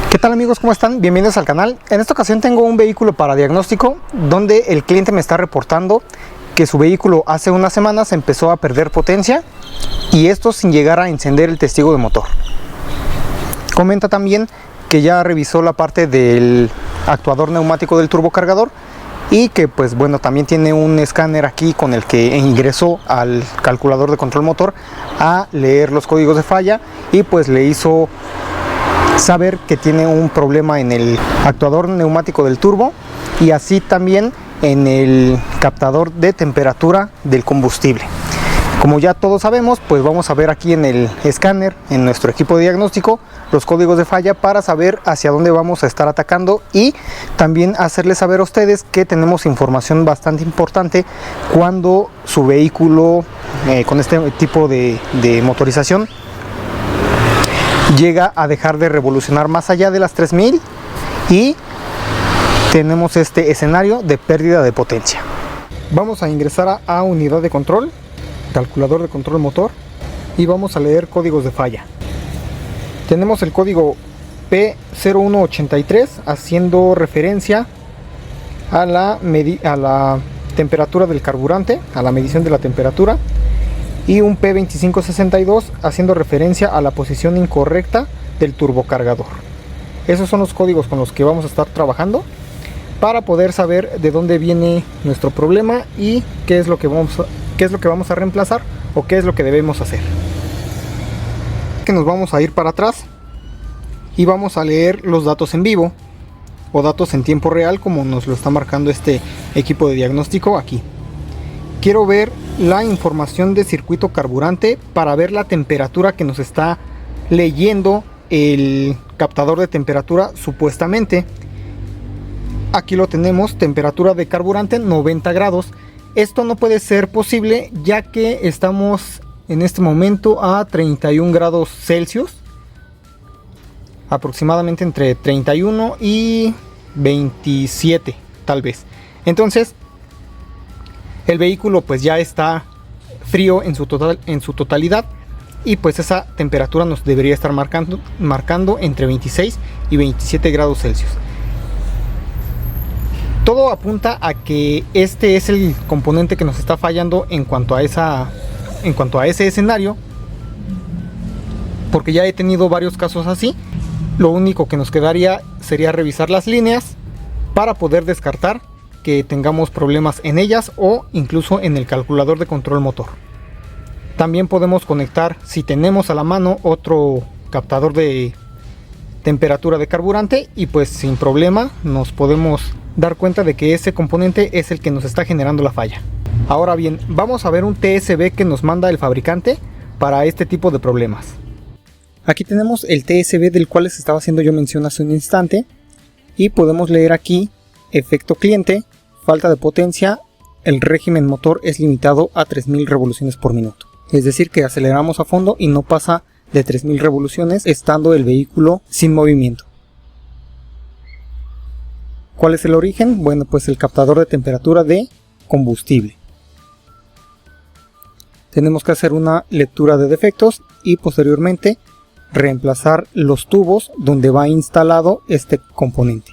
¿Qué tal amigos? ¿Cómo están? Bienvenidos al canal. En esta ocasión tengo un vehículo para diagnóstico donde el cliente me está reportando que su vehículo hace unas semanas empezó a perder potencia y esto sin llegar a encender el testigo de motor. Comenta también que ya revisó la parte del actuador neumático del turbocargador y que pues bueno, también tiene un escáner aquí con el que ingresó al calculador de control motor a leer los códigos de falla y pues le hizo saber que tiene un problema en el actuador neumático del turbo y así también en el captador de temperatura del combustible. Como ya todos sabemos, pues vamos a ver aquí en el escáner, en nuestro equipo de diagnóstico, los códigos de falla para saber hacia dónde vamos a estar atacando y también hacerles saber a ustedes que tenemos información bastante importante cuando su vehículo con este tipo de motorización llega a dejar de revolucionar más allá de las 3000 y tenemos este escenario de pérdida de potencia. Vamos a ingresar a unidad de control, calculador de control motor, y vamos a leer códigos de falla. Tenemos el código P0183 haciendo referencia a la temperatura del carburante, a la medición de la temperatura, y un P2562 haciendo referencia a la posición incorrecta del turbocargador. Esos son los códigos con los que vamos a estar trabajando para poder saber de dónde viene nuestro problema y qué es lo que vamos a reemplazar o qué es lo que debemos hacer. Que nos vamos a ir para atrás y vamos a leer los datos en vivo o datos en tiempo real como nos lo está marcando este equipo de diagnóstico aquí. Quiero ver la información de circuito carburante para ver la temperatura que nos está leyendo el captador de temperatura supuestamente. Aquí lo tenemos, temperatura de carburante 90 grados. Esto no puede ser posible ya que estamos en este momento a 31 grados Celsius. Aproximadamente entre 31 y 27 tal vez. Entonces el vehículo pues ya está frío en su totalidad y pues esa temperatura nos debería estar marcando entre 26 y 27 grados Celsius. Todo apunta a que este es el componente que nos está fallando en cuanto a ese escenario, porque ya he tenido varios casos así. Lo único que nos quedaría sería revisar las líneas para poder descartar que tengamos problemas en ellas o incluso en el calculador de control motor. También podemos conectar, si tenemos a la mano, otro captador de temperatura de carburante y pues sin problema nos podemos dar cuenta de que ese componente es el que nos está generando la falla. Ahora bien, vamos a ver un TSV que nos manda el fabricante para este tipo de problemas. Aquí tenemos el TSV del cual les estaba haciendo yo mención hace un instante y podemos leer aquí efecto cliente, falta de potencia, el régimen motor es limitado a 3000 revoluciones por minuto. Es decir que aceleramos a fondo y no pasa de 3000 revoluciones estando el vehículo sin movimiento. ¿Cuál es el origen? Bueno, pues el captador de temperatura de combustible. Tenemos que hacer una lectura de defectos y posteriormente reemplazar los tubos donde va instalado este componente.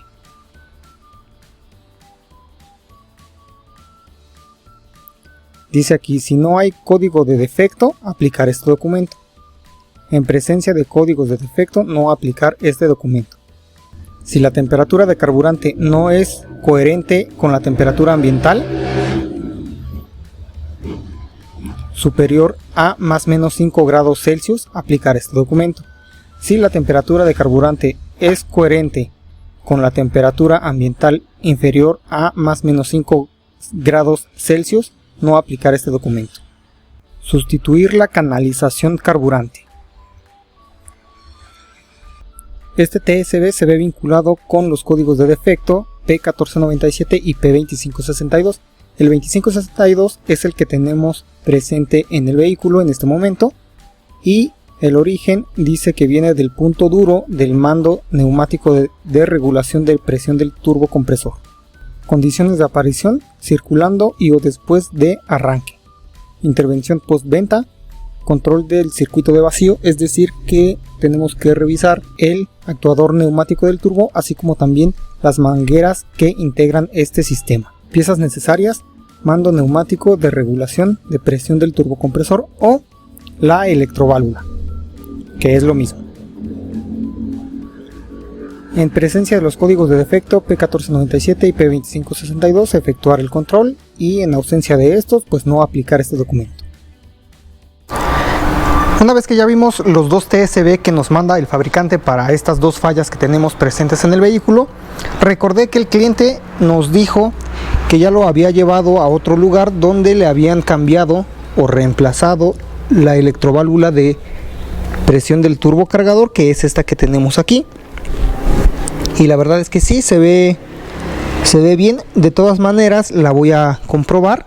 Dice aquí, si no hay código de defecto, aplicar este documento. En presencia de códigos de defecto, no aplicar este documento. Si la temperatura de carburante no es coherente con la temperatura ambiental, superior a más o menos 5 grados Celsius, aplicar este documento. Si la temperatura de carburante es coherente con la temperatura ambiental inferior a más o menos 5 grados Celsius, no aplicar este documento. Sustituir la canalización carburante. Este TSV se ve vinculado con los códigos de defecto P1497 y P2562. El 2562 es el que tenemos presente en el vehículo en este momento y el origen dice que viene del punto duro del mando neumático de regulación de presión del turbocompresor. Condiciones de aparición: circulando y o después de arranque. Intervención postventa: control del circuito de vacío, es decir que tenemos que revisar el actuador neumático del turbo, así como también las mangueras que integran este sistema. Piezas necesarias: mando neumático de regulación de presión del turbocompresor o la electroválvula, que es lo mismo. En presencia de los códigos de defecto P1497 y P2562, efectuar el control, y en ausencia de estos, pues no aplicar este documento. Una vez que ya vimos los dos TSV que nos manda el fabricante para estas dos fallas que tenemos presentes en el vehículo, recordé que el cliente nos dijo que ya lo había llevado a otro lugar donde le habían cambiado o reemplazado la electroválvula de presión del turbocargador, que es esta que tenemos aquí. Y la verdad es que sí, se ve bien. De todas maneras la voy a comprobar,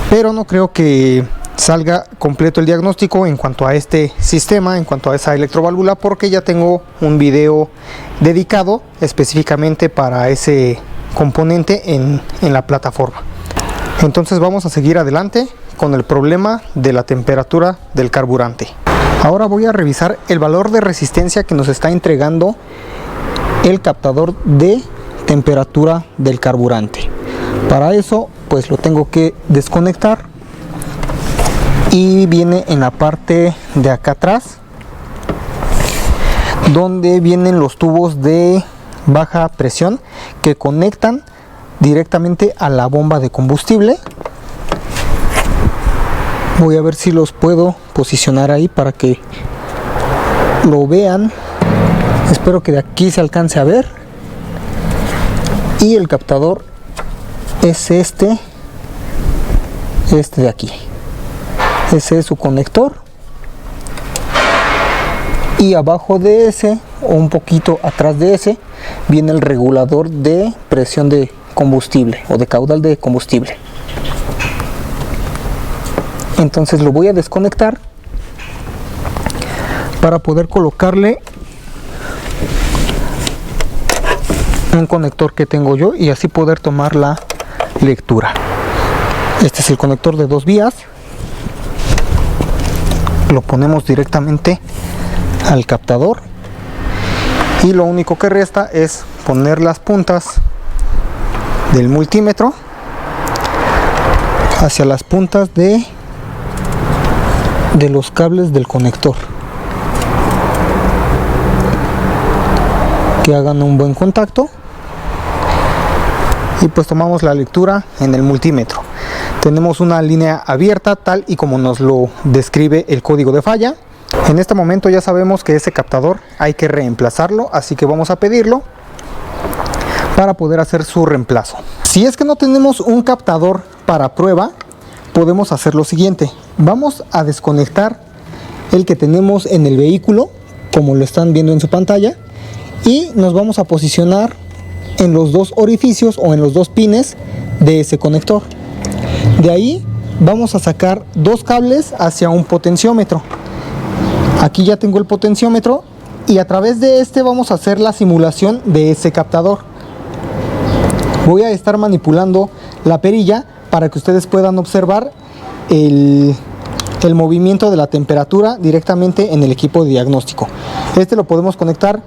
pero no creo que salga completo el diagnóstico en cuanto a este sistema, en cuanto a esa electroválvula, porque ya tengo un video dedicado específicamente para ese componente en la plataforma. Entonces vamos a seguir adelante con el problema de la temperatura del carburante. Ahora voy a revisar el valor de resistencia que nos está entregando el captador de temperatura del carburante. Para eso pues lo tengo que desconectar, y viene en la parte de acá atrás, donde vienen los tubos de baja presión que conectan directamente a la bomba de combustible. Voy a ver si los puedo posicionar ahí para que lo vean. Espero que de aquí se alcance a ver. Y el captador es este de aquí. Ese es su conector. Y abajo de ese, o un poquito atrás de ese, viene el regulador de presión de combustible o de caudal de combustible. Entonces lo voy a desconectar para poder colocarle un conector que tengo yo y así poder tomar la lectura. Este es el conector de 2 vías. Lo ponemos directamente al captador y lo único que resta es poner las puntas del multímetro hacia las puntas de los cables del conector, que hagan un buen contacto, y pues tomamos la lectura en el multímetro. Tenemos una línea abierta tal y como nos lo describe el código de falla. En este momento ya sabemos que ese captador hay que reemplazarlo, así que vamos a pedirlo para poder hacer su reemplazo. Si es que no tenemos un captador para prueba, podemos hacer lo siguiente: vamos a desconectar el que tenemos en el vehículo, como lo están viendo en su pantalla, y nos vamos a posicionar en los dos orificios o en los dos pines de ese conector. De ahí vamos a sacar 2 cables hacia un potenciómetro. Aquí ya tengo el potenciómetro y a través de este vamos a hacer la simulación de ese captador. Voy a estar manipulando la perilla para que ustedes puedan observar el movimiento de la temperatura directamente en el equipo de diagnóstico. Este lo podemos conectar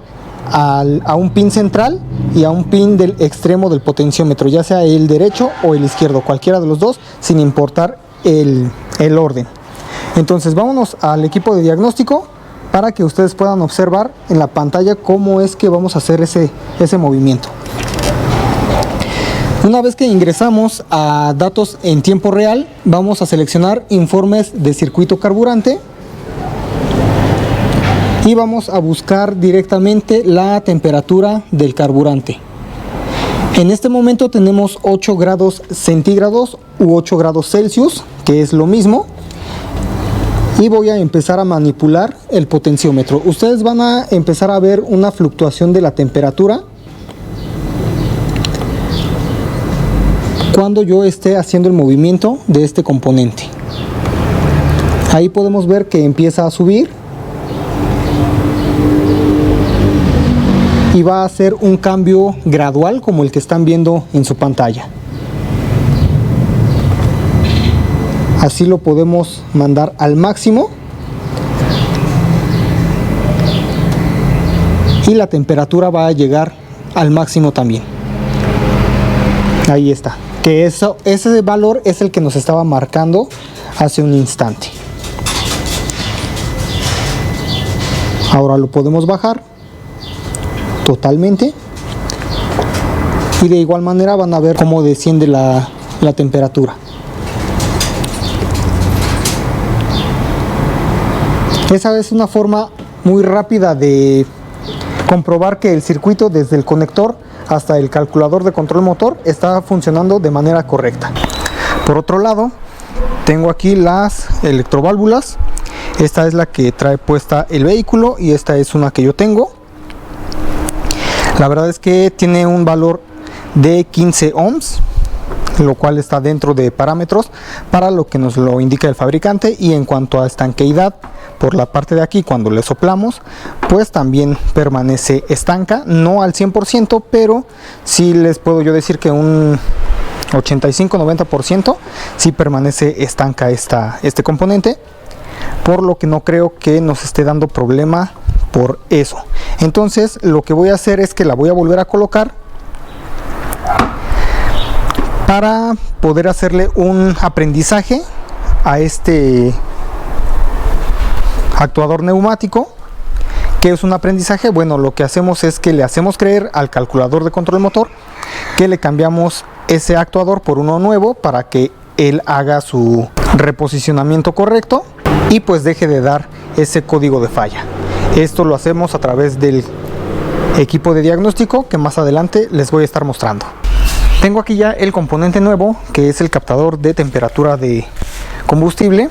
a un pin central y a un pin del extremo del potenciómetro, ya sea el derecho o el izquierdo, cualquiera de los dos, sin importar el orden. Entonces vámonos al equipo de diagnóstico para que ustedes puedan observar en la pantalla cómo es que vamos a hacer ese movimiento. Una vez que ingresamos a datos en tiempo real, vamos a seleccionar informes de circuito carburante y vamos a buscar directamente la temperatura del carburante. En este momento tenemos 8 grados centígrados u 8 grados Celsius, que es lo mismo. Y voy a empezar a manipular el potenciómetro. Ustedes van a empezar a ver una fluctuación de la temperatura cuando yo esté haciendo el movimiento de este componente. Ahí podemos ver que empieza a subir y va a hacer un cambio gradual como el que están viendo en su pantalla. Así lo podemos mandar al máximo. Y la temperatura va a llegar al máximo también. Ahí está. Que ese valor es el que nos estaba marcando hace un instante. Ahora lo podemos bajar totalmente. Y de igual manera van a ver cómo desciende la temperatura. Esa es una forma muy rápida de comprobar que el circuito desde el conector hasta el calculador de control motor está funcionando de manera correcta. Por otro lado, tengo aquí las electroválvulas. Esta es la que trae puesta el vehículo y esta es una que yo tengo. La verdad es que tiene un valor de 15 ohms, lo cual está dentro de parámetros para lo que nos lo indica el fabricante. Y en cuanto a estanqueidad, por la parte de aquí, cuando le soplamos, pues también permanece estanca, no al 100%, pero sí les puedo yo decir que un 85-90% sí permanece estanca este componente, por lo que no creo que nos esté dando problema por eso. Entonces lo que voy a hacer es que la voy a volver a colocar para poder hacerle un aprendizaje a este actuador neumático. ¿Qué es un aprendizaje? Bueno, lo que hacemos es que le hacemos creer al calculador de control motor que le cambiamos ese actuador por uno nuevo para que él haga su reposicionamiento correcto y pues deje de dar ese código de falla. Esto lo hacemos a través del equipo de diagnóstico que más adelante les voy a estar mostrando. Tengo aquí ya el componente nuevo, que es el captador de temperatura de combustible,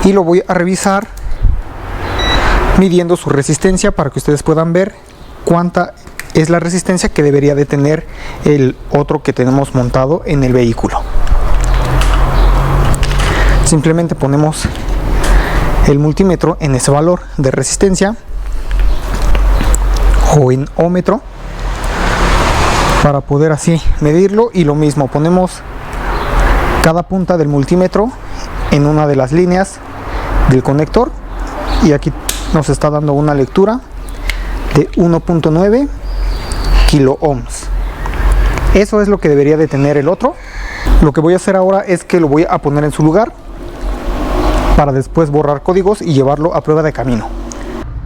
y lo voy a revisar midiendo su resistencia para que ustedes puedan ver cuánta es la resistencia que debería de tener el otro que tenemos montado en el vehículo. Simplemente ponemos el multímetro en ese valor de resistencia o en ohmmetro para poder así medirlo, y lo mismo, ponemos cada punta del multímetro en una de las líneas del conector y aquí nos está dando una lectura de 1.9 kilo ohms. Eso es lo que debería de tener el otro. Lo que voy a hacer ahora es que lo voy a poner en su lugar para después borrar códigos y llevarlo a prueba de camino.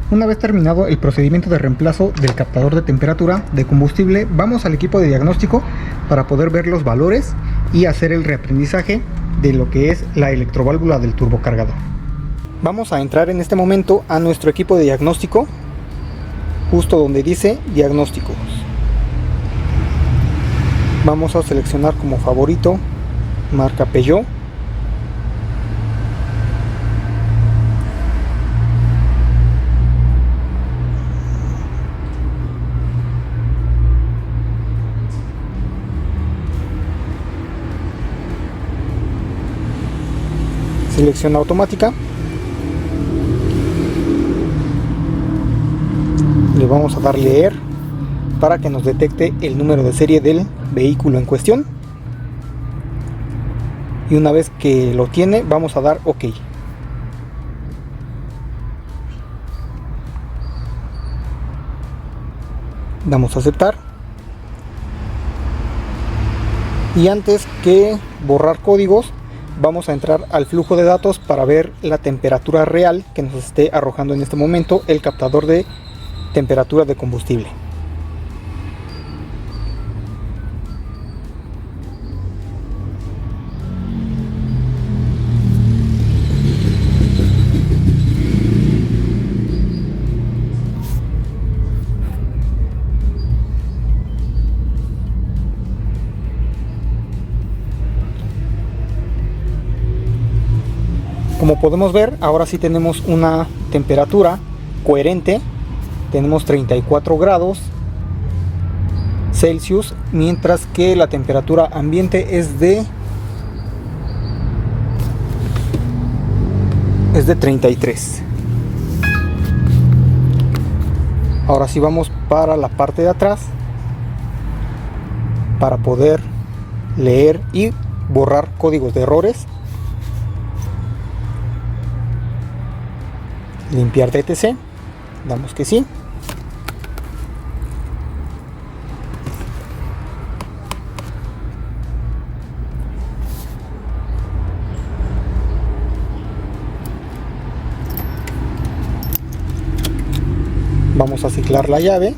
Una vez terminado el procedimiento de reemplazo del captador de temperatura de combustible, vamos al equipo de diagnóstico para poder ver los valores y hacer el reaprendizaje de lo que es la electroválvula del turbocargador. Vamos a entrar en este momento a nuestro equipo de diagnóstico, justo donde dice diagnósticos. Vamos a seleccionar como favorito marca Peugeot. Selección automática. Le vamos a dar leer para que nos detecte el número de serie del vehículo en cuestión, y una vez que lo tiene vamos a dar OK. Damos a aceptar, y antes que borrar códigos vamos a entrar al flujo de datos para ver la temperatura real que nos esté arrojando en este momento el captador de temperatura de combustible. Como podemos ver, ahora sí tenemos una temperatura coherente. Tenemos 34 grados Celsius, mientras que la temperatura ambiente es de 33. Ahora sí vamos para la parte de atrás para poder leer y borrar códigos de errores limpiar DTC, damos que sí. Vamos a ciclar la llave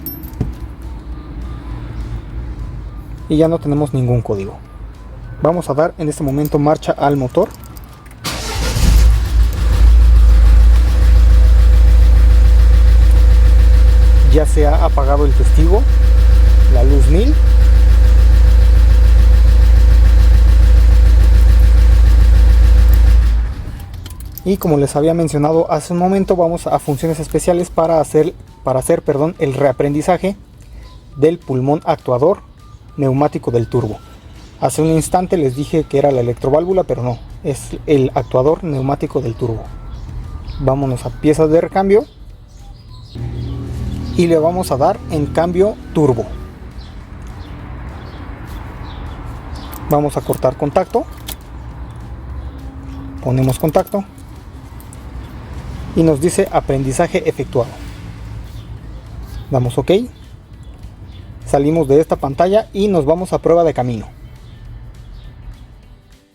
y ya no tenemos ningún código. Vamos a dar en este momento marcha al motor. Ya se ha apagado el testigo, la luz 1000. Y como les había mencionado hace un momento, vamos a funciones especiales para hacer el reaprendizaje del pulmón actuador neumático del turbo. Hace un instante les dije que era la electroválvula, pero no, es el actuador neumático del turbo. Vámonos a piezas de recambio y le vamos a dar en cambio turbo. Vamos a cortar contacto, ponemos contacto y nos dice aprendizaje efectuado. Damos OK, salimos de esta pantalla y nos vamos a prueba de camino.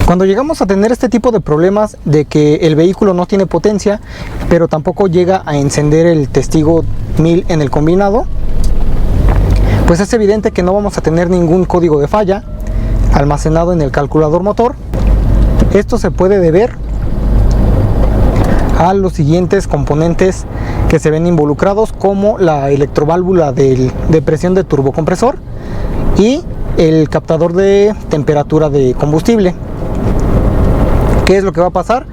Cuando llegamos a tener este tipo de problemas de que el vehículo no tiene potencia, pero tampoco llega a encender el testigo 1000 en el combinado, pues es evidente que no vamos a tener ningún código de falla almacenado en el calculador motor. Esto se puede deber a los siguientes componentes que se ven involucrados, como la electroválvula de presión de turbocompresor y el captador de temperatura de combustible. ¿Qué es lo que va a pasar?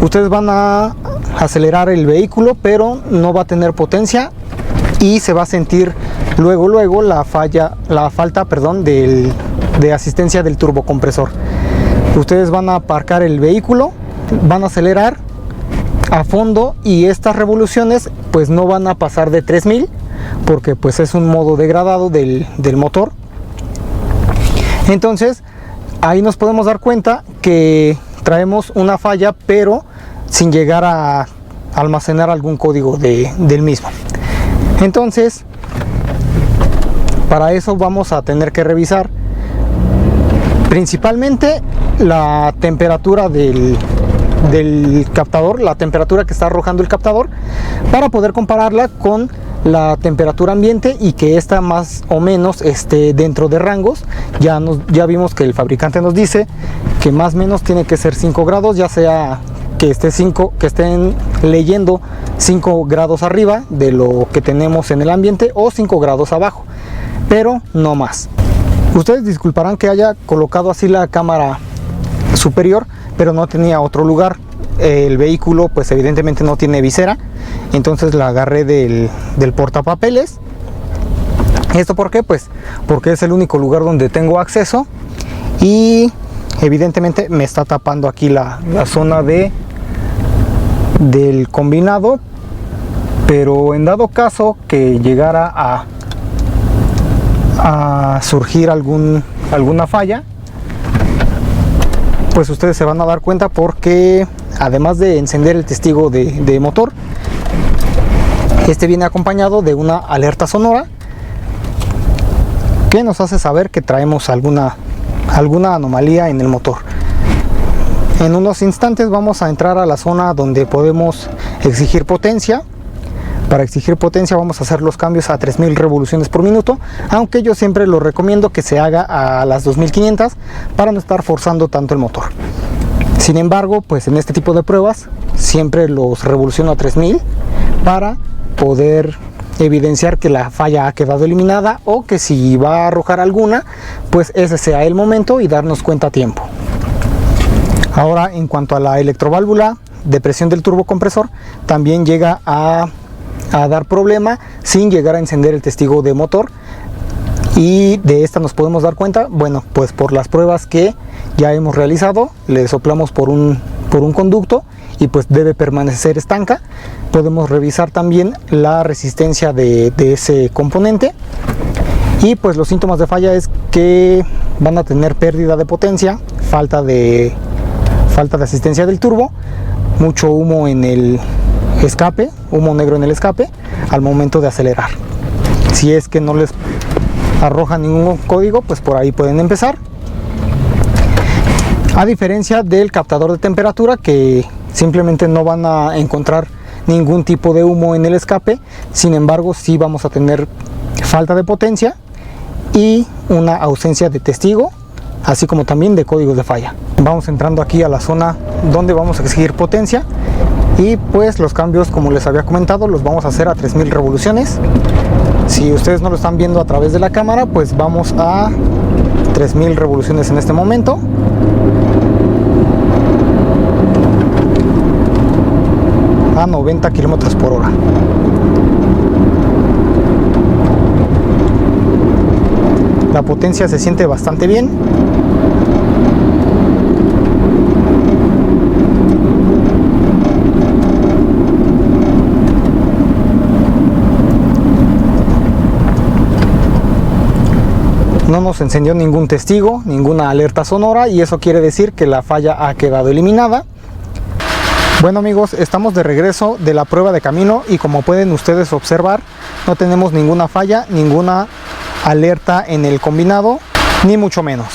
Ustedes van a acelerar el vehículo, pero no va a tener potencia y se va a sentir luego la falta de asistencia del turbocompresor. Ustedes van a aparcar el vehículo, van a acelerar a fondo y estas revoluciones pues no van a pasar de 3000, porque pues es un modo degradado del motor. Entonces ahí nos podemos dar cuenta que traemos una falla, pero sin llegar a almacenar algún código del mismo. Entonces, para eso vamos a tener que revisar principalmente la temperatura del captador, la temperatura que está arrojando el captador, para poder compararla con la temperatura ambiente y que esta más o menos esté dentro de rangos. Ya vimos que el fabricante nos dice que más o menos tiene que ser 5 grados, ya sea que estén leyendo 5 grados arriba de lo que tenemos en el ambiente o 5 grados abajo, pero no más. Ustedes disculparán que haya colocado así la cámara superior, pero no tenía otro lugar. El vehículo pues evidentemente no tiene visera, entonces la agarré del portapapeles. ¿Esto por qué? Pues porque es el único lugar donde tengo acceso y evidentemente me está tapando aquí la zona del combinado, pero en dado caso que llegara a surgir alguna falla, pues ustedes se van a dar cuenta, porque además de encender el testigo de motor, este viene acompañado de una alerta sonora que nos hace saber que traemos alguna anomalía en el motor. En unos instantes vamos a entrar a la zona donde podemos exigir potencia. Para exigir potencia vamos a hacer los cambios a 3000 revoluciones por minuto, aunque yo siempre lo recomiendo que se haga a las 2500 para no estar forzando tanto el motor. Sin embargo, pues en este tipo de pruebas siempre los revoluciono a 3000 para poder evidenciar que la falla ha quedado eliminada, o que si va a arrojar alguna, pues ese sea el momento y darnos cuenta a tiempo. Ahora, en cuanto a la electroválvula de presión del turbocompresor, también llega a dar problema sin llegar a encender el testigo de motor. Y de esta nos podemos dar cuenta, bueno, pues por las pruebas que ya hemos realizado. Le soplamos por un conducto y pues debe permanecer estanca. Podemos revisar también la resistencia de ese componente, y pues los síntomas de falla es que van a tener pérdida de potencia, falta de asistencia del turbo, mucho humo en escape, humo negro en el escape al momento de acelerar. Si es que no les arroja ningún código, pues por ahí pueden empezar. A diferencia del captador de temperatura, que simplemente no van a encontrar ningún tipo de humo en el escape, sin embargo sí vamos a tener falta de potencia y una ausencia de testigo, así como también de códigos de falla. Vamos entrando aquí a la zona donde vamos a exigir potencia y pues los cambios, como les había comentado, los vamos a hacer a 3000 revoluciones. Si ustedes no lo están viendo a través de la cámara, pues vamos a 3000 revoluciones en este momento. A 90 kilómetros por hora. La potencia se siente bastante bien. No nos encendió ningún testigo, ninguna alerta sonora, y eso quiere decir que la falla ha quedado eliminada. Bueno amigos, estamos de regreso de la prueba de camino y como pueden ustedes observar, no tenemos ninguna falla, ninguna alerta en el combinado, ni mucho menos.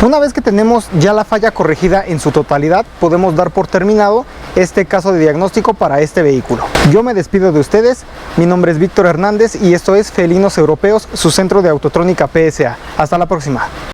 Una vez que tenemos ya la falla corregida en su totalidad, podemos dar por terminado este caso de diagnóstico para este vehículo. Yo me despido de ustedes, mi nombre es Víctor Hernández y esto es Felinos Europeos, su centro de autotrónica PSA. Hasta la próxima.